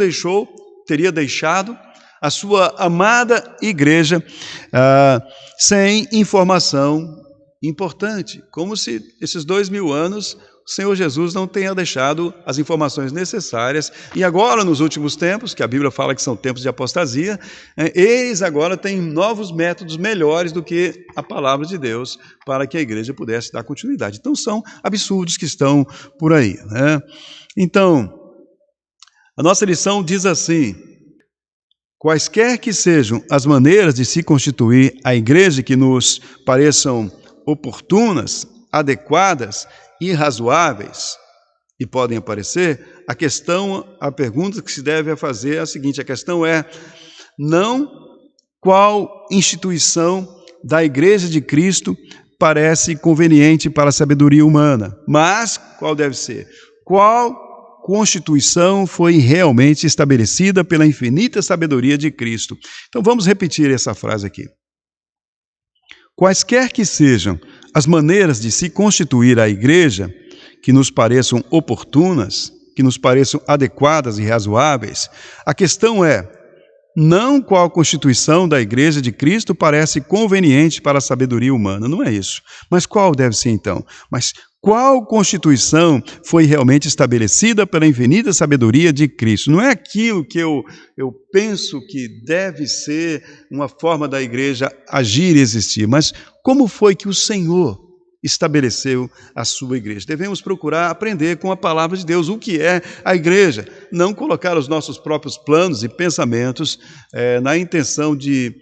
teria deixado a sua amada igreja sem informação importante, como se esses 2000 anos o Senhor Jesus não tenha deixado as informações necessárias, e agora nos últimos tempos, que a Bíblia fala que são tempos de apostasia, eles agora têm novos métodos melhores do que a palavra de Deus, para que a igreja pudesse dar continuidade. Então são absurdos que estão por aí, né? Então, a nossa lição diz assim: quaisquer que sejam as maneiras de se constituir a igreja que nos pareçam oportunas, adequadas e razoáveis, e podem aparecer, a pergunta que se deve fazer é a seguinte: a questão é não qual instituição da Igreja de Cristo parece conveniente para a sabedoria humana, mas qual deve ser? Qual constituição foi realmente estabelecida pela infinita sabedoria de Cristo? Então vamos repetir essa frase aqui. Quaisquer que sejam as maneiras de se constituir a igreja que nos pareçam oportunas, que nos pareçam adequadas e razoáveis, a questão é não qual constituição da igreja de Cristo parece conveniente para a sabedoria humana, não é isso. Mas qual deve ser então? Mas qual constituição foi realmente estabelecida pela infinita sabedoria de Cristo? Não é aquilo que eu penso que deve ser uma forma da igreja agir e existir, mas como foi que o Senhor estabeleceu a sua igreja? Devemos procurar aprender com a palavra de Deus o que é a igreja, não colocar os nossos próprios planos e pensamentos na intenção de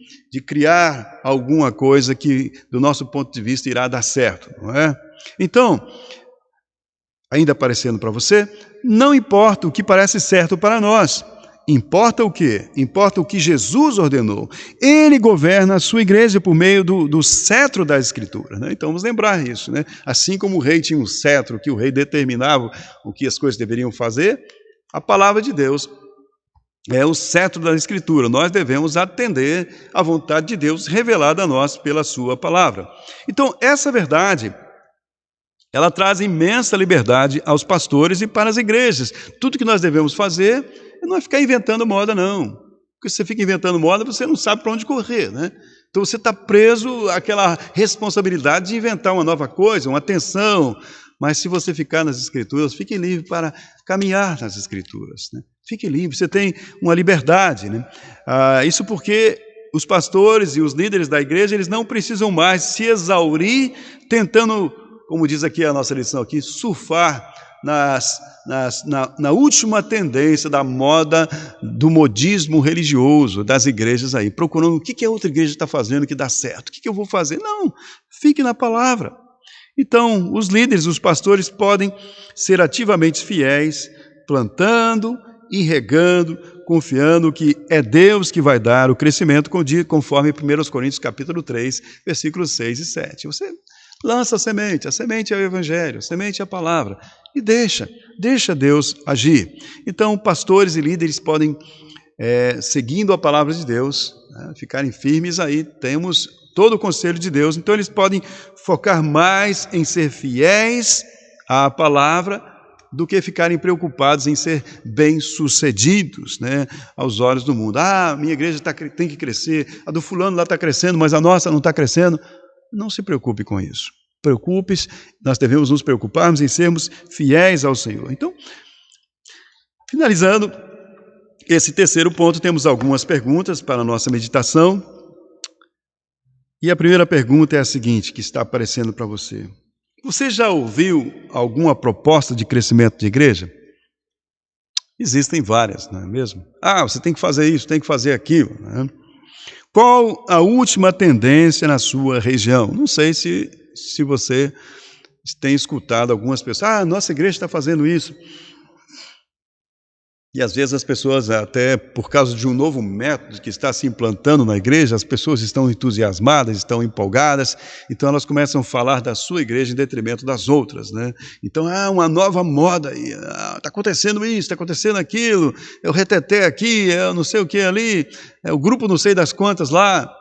criar alguma coisa que, do nosso ponto de vista, irá dar certo, não é? Então, ainda aparecendo para você, não importa o que parece certo para nós, importa o quê? Importa o que Jesus ordenou. Ele governa a sua igreja por meio do cetro da Escritura, né? Então vamos lembrar isso, né? Assim como o rei tinha um cetro, que o rei determinava o que as coisas deveriam fazer, a palavra de Deus é o cetro da Escritura. Nós devemos atender à vontade de Deus revelada a nós pela sua palavra. Então essa verdade, ela traz imensa liberdade aos pastores e para as igrejas. Tudo que nós devemos fazer não é ficar inventando moda, não. Porque se você fica inventando moda, você não sabe para onde correr, né? Então você está preso àquela responsabilidade de inventar uma nova coisa, uma atenção. Mas se você ficar nas Escrituras, fique livre para caminhar nas Escrituras, né? Fique livre, você tem uma liberdade, né? Isso porque os pastores e os líderes da igreja, eles não precisam mais se exaurir tentando, como diz aqui a nossa lição aqui, surfar na última tendência da moda, do modismo religioso das igrejas aí, procurando o que a outra igreja está fazendo que dá certo, o que eu vou fazer? Não, fique na palavra. Então, os líderes, os pastores podem ser ativamente fiéis, plantando e regando, confiando que é Deus que vai dar o crescimento, conforme 1 Coríntios capítulo 3, versículos 6 e 7. Você lança a semente é o Evangelho, a semente é a palavra, e deixa Deus agir. Então, pastores e líderes podem, seguindo a palavra de Deus, né, ficarem firmes aí, temos todo o conselho de Deus, então eles podem focar mais em ser fiéis à palavra do que ficarem preocupados em ser bem-sucedidos, né, aos olhos do mundo. Minha igreja tem que crescer, a do fulano lá está crescendo, mas a nossa não está crescendo. Não se preocupe com isso. Preocupe-se, nós devemos nos preocuparmos em sermos fiéis ao Senhor. Então, finalizando esse terceiro ponto, temos algumas perguntas para a nossa meditação. E a primeira pergunta é a seguinte, que está aparecendo para você. Você já ouviu alguma proposta de crescimento de igreja? Existem várias, não é mesmo? Você tem que fazer isso, tem que fazer aquilo, né? Qual a última tendência na sua região? Não sei se você tem escutado algumas pessoas, nossa igreja está fazendo isso. E às vezes as pessoas, até por causa de um novo método que está se implantando na igreja, as pessoas estão entusiasmadas, estão empolgadas, então elas começam a falar da sua igreja em detrimento das outras, né? Então, uma nova moda, está acontecendo isso, está acontecendo aquilo, é o reteté aqui, é o não sei o que ali, é o grupo não sei das quantas lá.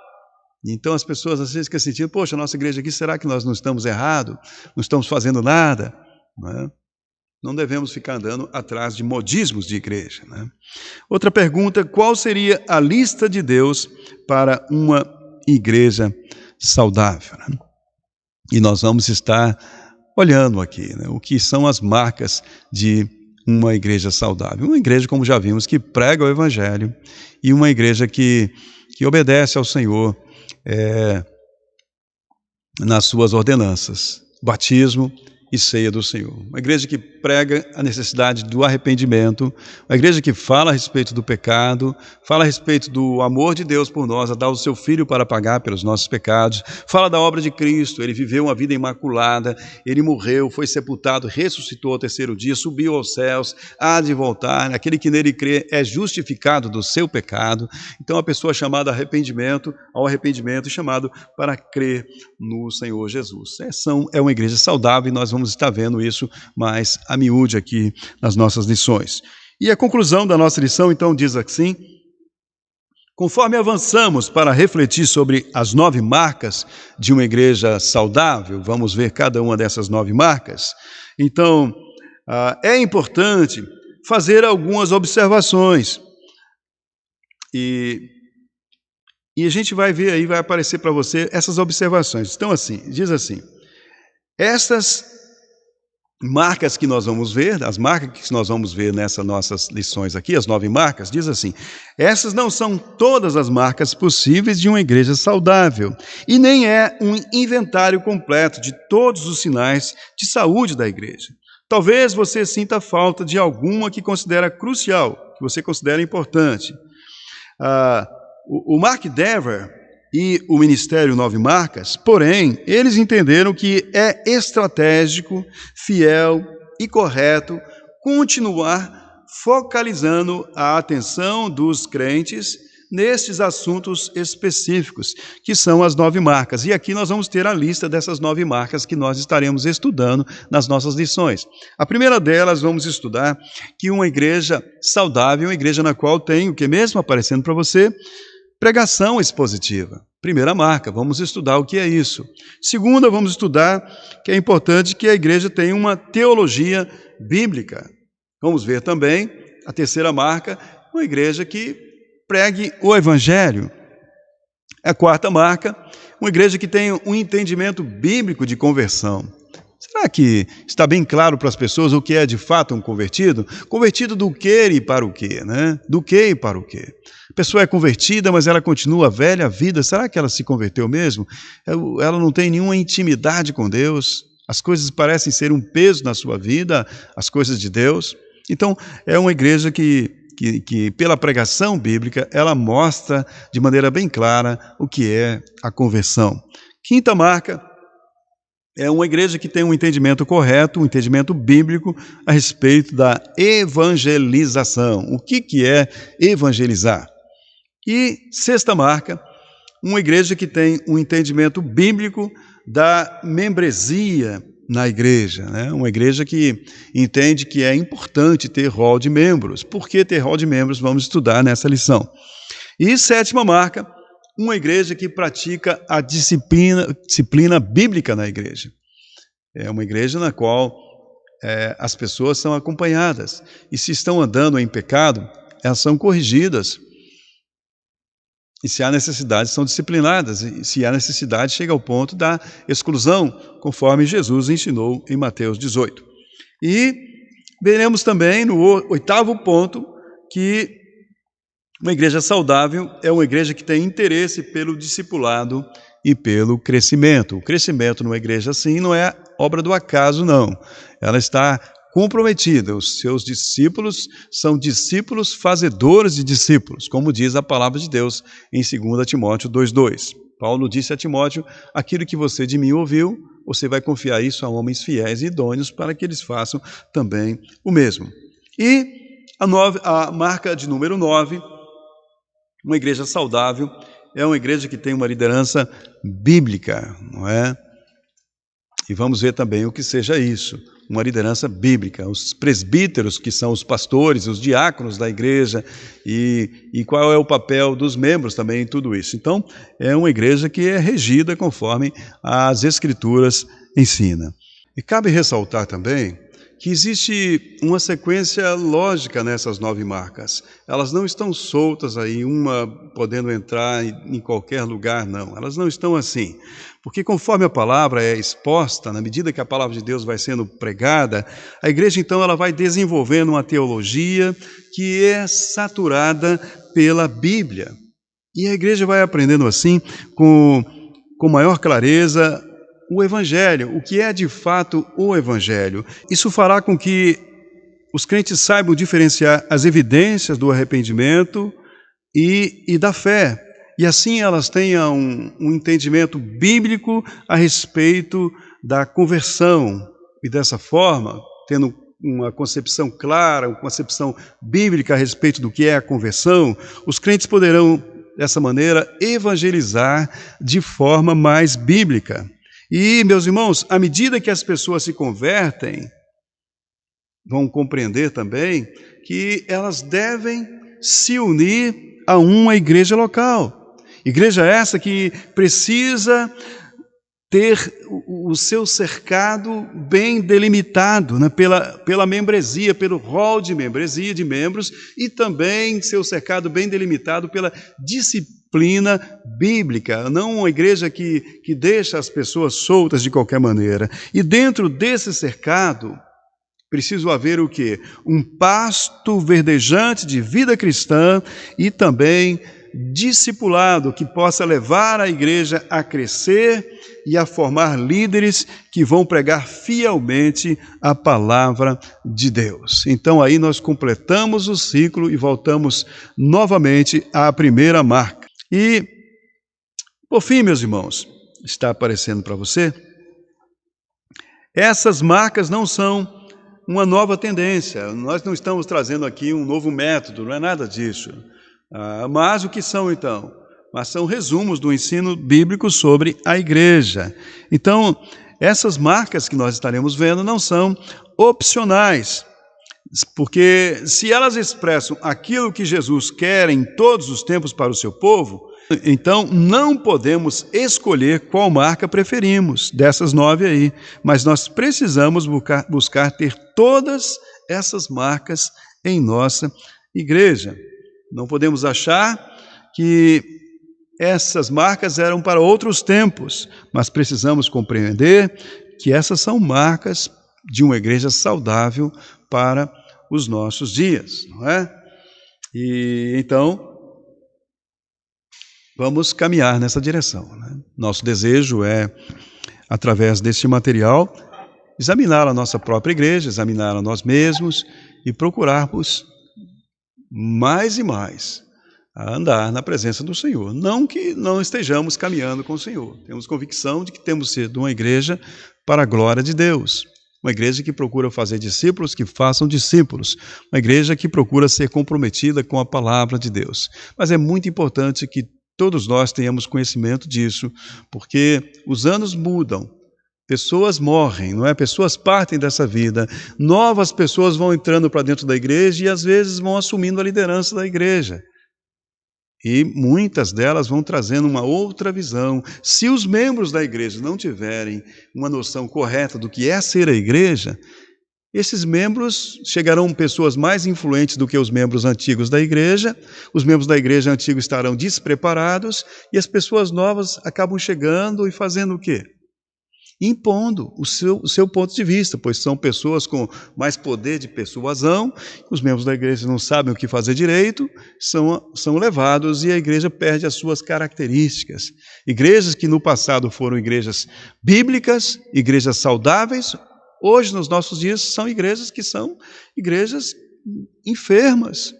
Então as pessoas às vezes ficam sentindo, poxa, a nossa igreja aqui, será que nós não estamos errados? Não estamos fazendo nada? Não é? Não devemos ficar andando atrás de modismos de igreja, né? Outra pergunta, qual seria a lista de Deus para uma igreja saudável, né? E nós vamos estar olhando aqui, né, o que são as marcas de uma igreja saudável. Uma igreja, como já vimos, que prega o Evangelho e uma igreja que obedece ao Senhor nas suas ordenanças, batismo e ceia do Senhor. Uma igreja que prega a necessidade do arrependimento, uma igreja que fala a respeito do pecado, fala a respeito do amor de Deus por nós, a dar o seu Filho para pagar pelos nossos pecados, fala da obra de Cristo, ele viveu uma vida imaculada, ele morreu, foi sepultado, ressuscitou ao terceiro dia, subiu aos céus, há de voltar, aquele que nele crê é justificado do seu pecado. Então a pessoa chamada ao arrependimento, chamado para crer no Senhor Jesus. É uma igreja saudável e nós vamos estar vendo isso mais a miúde aqui nas nossas lições. E a conclusão da nossa lição, então, diz assim: conforme avançamos para refletir sobre as 9 marcas de uma igreja saudável, vamos ver cada uma dessas 9 marcas, então, é importante fazer algumas observações. E a gente vai ver aí, vai aparecer para você essas observações. Então, diz assim, essas marcas que nós vamos ver, as marcas que nós vamos ver nessas nossas lições aqui, as 9 marcas, diz assim, essas não são todas as marcas possíveis de uma igreja saudável, e nem é um inventário completo de todos os sinais de saúde da igreja. Talvez você sinta falta de alguma que considera crucial, que você considera importante. O Mark Dever e o Ministério 9 Marcas, porém, eles entenderam que é estratégico, fiel e correto continuar focalizando a atenção dos crentes nestes assuntos específicos, que são as 9 marcas. E aqui nós vamos ter a lista dessas 9 marcas que nós estaremos estudando nas nossas lições. A primeira delas, vamos estudar que uma igreja saudável, uma igreja na qual tem o que mesmo aparecendo para você, pregação expositiva. Primeira marca, vamos estudar o que é isso. Segunda, vamos estudar que é importante que a igreja tenha uma teologia bíblica. Vamos ver também a terceira marca, uma igreja que pregue o Evangelho. A quarta marca, uma igreja que tenha um entendimento bíblico de conversão. Será que está bem claro para as pessoas o que é de fato um convertido? Convertido do que e para o quê, né? Do que e para o quê? A pessoa é convertida, mas ela continua velha a vida. Será que ela se converteu mesmo? Ela não tem nenhuma intimidade com Deus. As coisas parecem ser um peso na sua vida, as coisas de Deus. Então, é uma igreja que pela pregação bíblica, ela mostra de maneira bem clara o que é a conversão. Quinta marca, é uma igreja que tem um entendimento correto, um entendimento bíblico a respeito da evangelização. O que é evangelizar? E sexta marca, uma igreja que tem um entendimento bíblico da membresia na igreja, né? Uma igreja que entende que é importante ter rol de membros. Por que ter rol de membros? Vamos estudar nessa lição. E sétima marca, uma igreja que pratica a disciplina bíblica na igreja. É uma igreja na qual as pessoas são acompanhadas. E se estão andando em pecado, elas são corrigidas. E se há necessidade, são disciplinadas. E se há necessidade, chega ao ponto da exclusão, conforme Jesus ensinou em Mateus 18. E veremos também no 8º ponto que uma igreja saudável é uma igreja que tem interesse pelo discipulado e pelo crescimento. O crescimento numa igreja assim não é obra do acaso, não. Ela está comprometida. Os seus discípulos são discípulos fazedores de discípulos, como diz a palavra de Deus em 2 Timóteo 2,2. Paulo disse a Timóteo, aquilo que você de mim ouviu, você vai confiar isso a homens fiéis e idôneos para que eles façam também o mesmo. E a marca de número 9, uma igreja saudável, é uma igreja que tem uma liderança bíblica, não é? E vamos ver também o que seja isso, uma liderança bíblica. Os presbíteros, que são os pastores, os diáconos da igreja, e qual é o papel dos membros também em tudo isso. Então, é uma igreja que é regida conforme as Escrituras ensinam. E cabe ressaltar também que existe uma sequência lógica nessas 9 marcas. Elas não estão soltas aí, uma podendo entrar em qualquer lugar, não. Elas não estão assim. Porque conforme a palavra é exposta, na medida que a palavra de Deus vai sendo pregada, a igreja então ela vai desenvolvendo uma teologia que é saturada pela Bíblia. E a igreja vai aprendendo assim, com maior clareza, o Evangelho, o que é de fato o Evangelho. Isso fará com que os crentes saibam diferenciar as evidências do arrependimento e da fé. E assim elas tenham um entendimento bíblico a respeito da conversão. E dessa forma, tendo uma concepção clara, uma concepção bíblica a respeito do que é a conversão, os crentes poderão, dessa maneira, evangelizar de forma mais bíblica. E, meus irmãos, à medida que as pessoas se convertem, vão compreender também que elas devem se unir a uma igreja local. Igreja essa que precisa ter o seu cercado bem delimitado, né, pela membresia, pelo rol de membresia de membros, e também seu cercado bem delimitado pela disciplina bíblica, não uma igreja que deixa as pessoas soltas de qualquer maneira. E dentro desse cercado, preciso haver o quê? Um pasto verdejante de vida cristã e também discipulado que possa levar a igreja a crescer e a formar líderes que vão pregar fielmente a palavra de Deus. Então aí nós completamos o ciclo e voltamos novamente à primeira marca. E, por fim, meus irmãos, está aparecendo para você, essas marcas não são uma nova tendência, nós não estamos trazendo aqui um novo método, não é nada disso. Mas o que são então? Mas são resumos do ensino bíblico sobre a igreja. Então, essas marcas que nós estaremos vendo não são opcionais, porque se elas expressam aquilo que Jesus quer em todos os tempos para o seu povo, então não podemos escolher qual marca preferimos, dessas 9 aí, mas nós precisamos buscar ter todas essas marcas em nossa igreja. Não podemos achar que essas marcas eram para outros tempos, mas precisamos compreender que essas são marcas de uma igreja saudável para os nossos dias, não é? E então, vamos caminhar nessa direção, né? Nosso desejo é, através deste material, examinar a nossa própria igreja, examinar a nós mesmos e procurarmos mais e mais a andar na presença do Senhor. Não que não estejamos caminhando com o Senhor. Temos convicção de que temos sido uma igreja para a glória de Deus. Uma igreja que procura fazer discípulos que façam discípulos. Uma igreja que procura ser comprometida com a palavra de Deus. Mas é muito importante que todos nós tenhamos conhecimento disso, porque os anos mudam. Pessoas morrem, não é? Pessoas partem dessa vida, novas pessoas vão entrando para dentro da igreja e às vezes vão assumindo a liderança da igreja. E muitas delas vão trazendo uma outra visão. Se os membros da igreja não tiverem uma noção correta do que é ser a igreja, esses membros chegarão pessoas mais influentes do que os membros antigos da igreja, os membros da igreja antiga estarão despreparados e as pessoas novas acabam chegando e fazendo o quê? Impondo o seu ponto de vista, pois são pessoas com mais poder de persuasão, os membros da igreja não sabem o que fazer direito, são levados e a igreja perde as suas características. Igrejas que no passado foram igrejas bíblicas, igrejas saudáveis, hoje nos nossos dias são igrejas que são igrejas enfermas,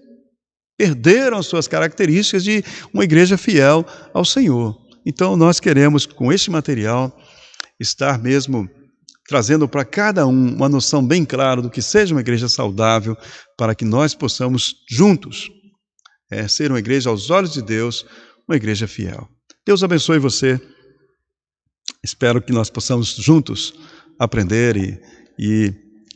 perderam suas características de uma igreja fiel ao Senhor. Então nós queremos com este material estar mesmo trazendo para cada um uma noção bem clara do que seja uma igreja saudável, para que nós possamos juntos ser uma igreja aos olhos de Deus, uma igreja fiel. Deus abençoe você. Espero que nós possamos juntos aprender e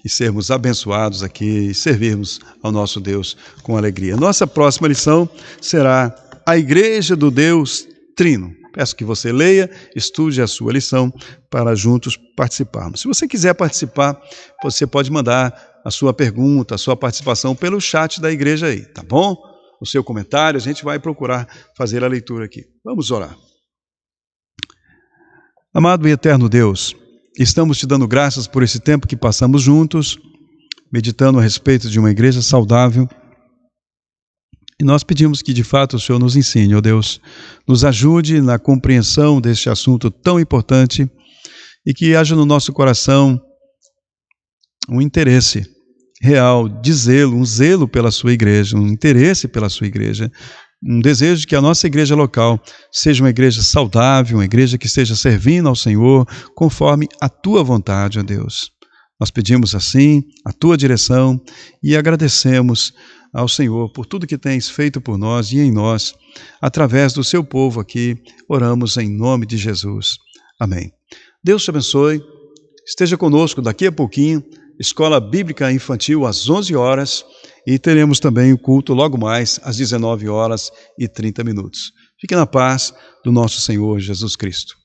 sermos abençoados aqui e servirmos ao nosso Deus com alegria. Nossa próxima lição será a Igreja do Deus Trino. Peço que você leia, estude a sua lição para juntos participarmos. Se você quiser participar, você pode mandar a sua pergunta, a sua participação pelo chat da igreja aí, tá bom? O seu comentário, a gente vai procurar fazer a leitura aqui. Vamos orar. Amado e eterno Deus, estamos te dando graças por esse tempo que passamos juntos, meditando a respeito de uma igreja saudável. E nós pedimos que, de fato, o Senhor nos ensine, ó Deus, nos ajude na compreensão deste assunto tão importante e que haja no nosso coração um interesse real de zelo, um zelo pela sua igreja, um interesse pela sua igreja, um desejo de que a nossa igreja local seja uma igreja saudável, uma igreja que esteja servindo ao Senhor conforme a tua vontade, ó Deus. Nós pedimos assim a tua direção e agradecemos ao Senhor por tudo que tens feito por nós e em nós, através do seu povo aqui, oramos em nome de Jesus. Amém. Deus te abençoe, esteja conosco daqui a pouquinho, Escola Bíblica Infantil às 11 horas e teremos também o culto logo mais às 19h30. Fique na paz do nosso Senhor Jesus Cristo.